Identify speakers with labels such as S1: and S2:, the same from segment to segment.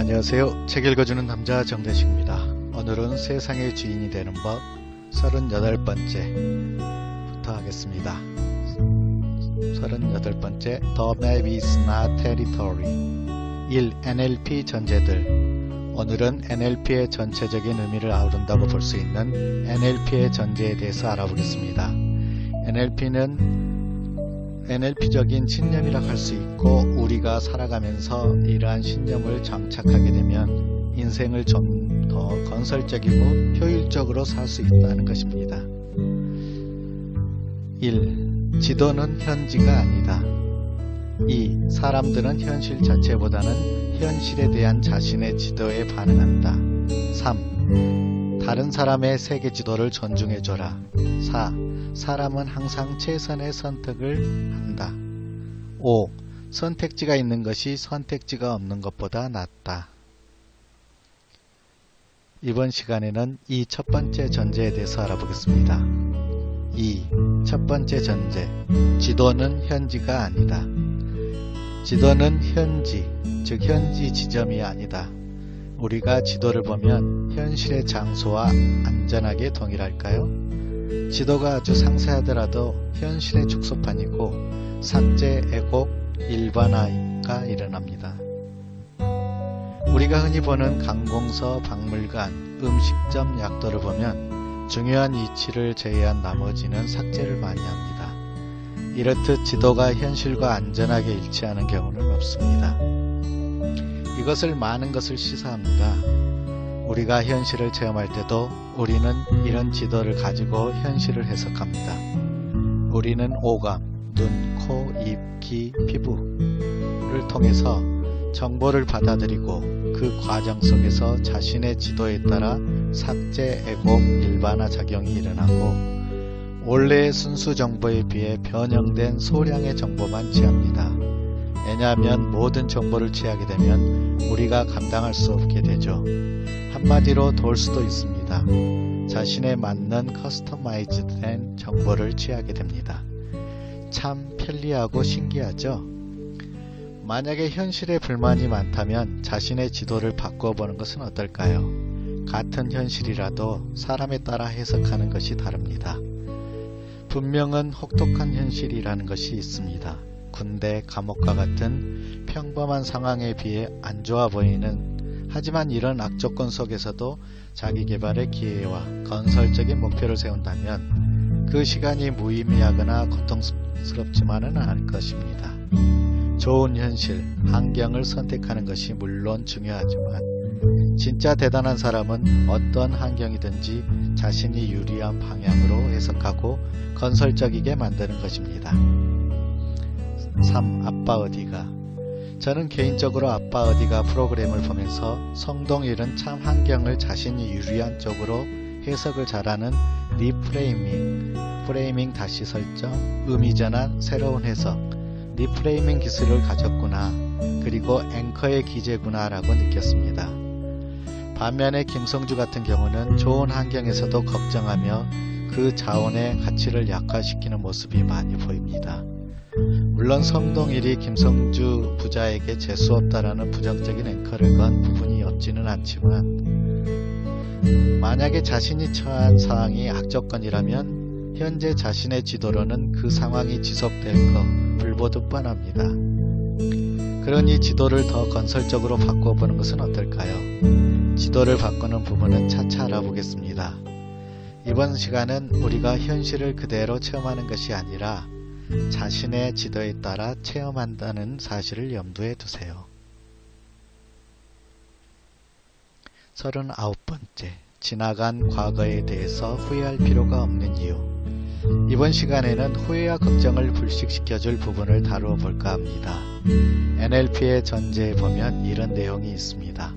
S1: 안녕하세요. 책 읽어주는 남자 정대식입니다. 오늘은 세상의 주인이 되는 법 38번째부터 하겠습니다. 38번째 The map is not territory 1. NLP 전제들. 오늘은 NLP의 전체적인 의미를 아우른다고 볼 수 있는 NLP의 전제에 대해서 알아보겠습니다. NLP는 NLP적인 신념이라 할 수 있고, 우리가 살아가면서 이러한 신념을 장착하게 되면 인생을 좀 더 건설적이고 효율적으로 살 수 있다는 것입니다. 1. 지도는 현지가 아니다. 2. 사람들은 현실 자체보다는 현실에 대한 자신의 지도에 반응한다. 3. 다른 사람의 세계 지도를 존중해줘라. 4. 사람은 항상 최선의 선택을 한다. 5. 선택지가 있는 것이 선택지가 없는 것보다 낫다. 이번 시간에는 이 첫 번째 전제에 대해서 알아보겠습니다. 2. 첫 번째 전제. 지도는 현지가 아니다. 지도는 현지, 즉 현지 지점이 아니다. 우리가 지도를 보면 현실의 장소와 안전하게 동일할까요? 지도가 아주 상세하더라도 현실의 축소판이고 삭제, 왜곡, 일반화가 일어납니다. 우리가 흔히 보는 관공서, 박물관, 음식점, 약도를 보면 중요한 위치를 제외한 나머지는 삭제를 많이 합니다. 이렇듯 지도가 현실과 안전하게 일치하는 경우는 없습니다. 이것을 많은 것을 시사합니다. 우리가 현실을 체험할 때도 우리는 이런 지도를 가지고 현실을 해석합니다. 우리는 오감, 눈, 코, 입, 귀, 피부를 통해서 정보를 받아들이고 그 과정 속에서 자신의 지도에 따라 삭제, 왜곡, 일반화 작용이 일어나고 원래의 순수 정보에 비해 변형된 소량의 정보만 취합니다. 왜냐하면 모든 정보를 취하게 되면 우리가 감당할 수 없게 되죠. 한마디로 돌 수도 있습니다. 자신에 맞는 커스터마이즈된 정보를 취하게 됩니다. 참 편리하고 신기하죠? 만약에 현실에 불만이 많다면 자신의 지도를 바꿔보는 것은 어떨까요? 같은 현실이라도 사람에 따라 해석하는 것이 다릅니다. 분명은 혹독한 현실이라는 것이 있습니다. 군대, 감옥과 같은 평범한 상황에 비해 안 좋아 보이는, 하지만 이런 악조건 속에서도 자기 개발의 기회와 건설적인 목표를 세운다면 그 시간이 무의미하거나 고통스럽지만은 않을 것입니다. 좋은 현실, 환경을 선택하는 것이 물론 중요하지만 진짜 대단한 사람은 어떤 환경이든지 자신이 유리한 방향으로 해석하고 건설적이게 만드는 것입니다. 3. 아빠 어디가. 저는 개인적으로 아빠 어디가 프로그램을 보면서 성동일은 참 환경을 자신이 유리한 쪽으로 해석을 잘하는 리프레이밍 다시 설정, 의미 전환, 새로운 해석, 리프레이밍 기술을 가졌구나, 그리고 앵커의 기재구나 라고 느꼈습니다. 반면에 김성주 같은 경우는 좋은 환경에서도 걱정하며 그 자원의 가치를 약화시키는 모습이 많이 보입니다. 물론 성동일이 김성주 부자에게 재수없다라는 부정적인 앵커를 건 부분이 없지는 않지만, 만약에 자신이 처한 상황이 악조건이라면 현재 자신의 지도로는 그 상황이 지속될 거 불보듯 뻔합니다. 그러니 지도를 더 건설적으로 바꿔보는 것은 어떨까요? 지도를 바꾸는 부분은 차차 알아보겠습니다. 이번 시간은 우리가 현실을 그대로 체험하는 것이 아니라 자신의 지도에 따라 체험한다는 사실을 염두에 두세요. 39번째. 지나간 과거에 대해서 후회할 필요가 없는 이유. 이번 시간에는 후회와 걱정을 불식시켜줄 부분을 다루어 볼까 합니다. NLP의 전제에 보면 이런 내용이 있습니다.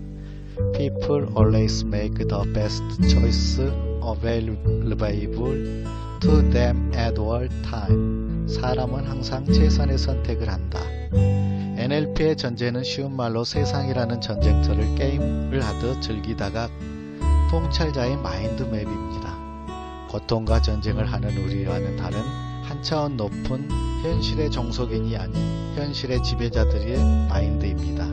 S1: People always make the best choice available to them at all time. 사람은 항상 최선의 선택을 한다. NLP의 전제는 쉬운 말로 세상이라는 전쟁터를 게임을 하듯 즐기다가 통찰자의 마인드맵입니다. 고통과 전쟁을 하는 우리와는 다른 한 차원 높은 현실의 종속인이 아닌 현실의 지배자들의 마인드입니다.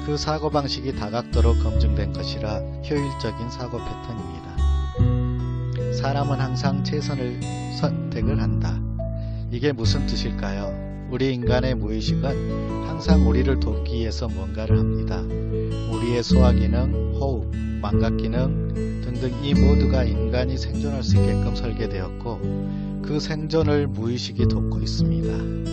S1: 그 사고방식이 다각도로 검증된 것이라 효율적인 사고 패턴입니다. 사람은 항상 최선을 선택을 한다. 이게 무슨 뜻일까요? 우리 인간의 무의식은 항상 우리를 돕기 위해서 뭔가를 합니다. 우리의 소화기능, 호흡, 망각기능 등등 이 모두가 인간이 생존할 수 있게끔 설계되었고 그 생존을 무의식이 돕고 있습니다.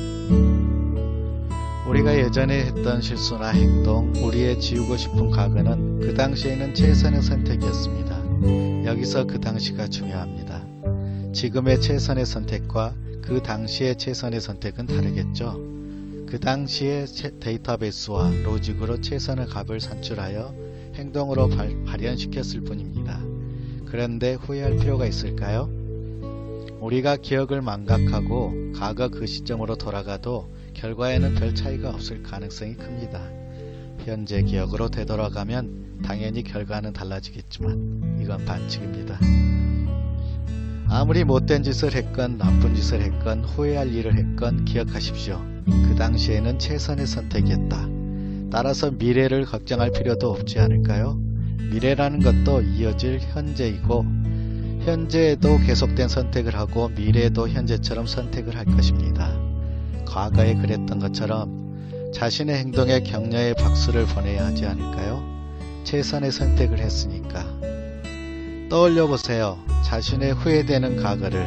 S1: 우리가 예전에 했던 실수나 행동, 우리의 지우고 싶은 과거는 그 당시에는 최선의 선택이었습니다. 여기서 그 당시가 중요합니다. 지금의 최선의 선택과 그 당시의 최선의 선택은 다르겠죠. 그 당시의 데이터베이스와 로직으로 최선의 값을 산출하여 행동으로 발현시켰을 뿐입니다. 그런데 후회할 필요가 있을까요? 우리가 기억을 망각하고 과거 그 시점으로 돌아가도 결과에는 별 차이가 없을 가능성이 큽니다. 현재 기억으로 되돌아가면 당연히 결과는 달라지겠지만 이건 반칙입니다. 아무리 못된 짓을 했건 나쁜 짓을 했건 후회할 일을 했건 기억하십시오. 그 당시에는 최선의 선택이었다. 따라서 미래를 걱정할 필요도 없지 않을까요? 미래라는 것도 이어질 현재이고 현재에도 계속된 선택을 하고 미래에도 현재처럼 선택을 할 것입니다. 과거에 그랬던 것처럼 자신의 행동에 격려의 박수를 보내야 하지 않을까요? 최선의 선택을 했으니까. 떠올려 보세요. 자신의 후회되는 과거를.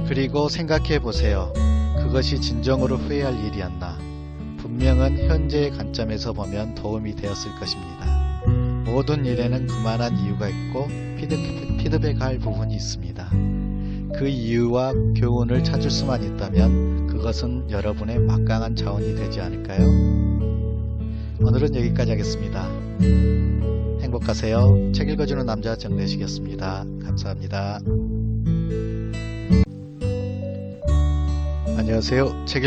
S1: 그리고 생각해 보세요. 그것이 진정으로 후회할 일이었나? 분명은 현재의 관점에서 보면 도움이 되었을 것입니다. 모든 일에는 그만한 이유가 있고 피드백할 부분이 있습니다. 그 이유와 교훈을 찾을 수만 있다면 그것은 여러분의 막강한 자원이 되지 않을까요? 오늘은 여기까지 하겠습니다. 행복하세요. 책 읽어주는 남자 정대식이었습니다. 감사합니다. 안녕하세요. 책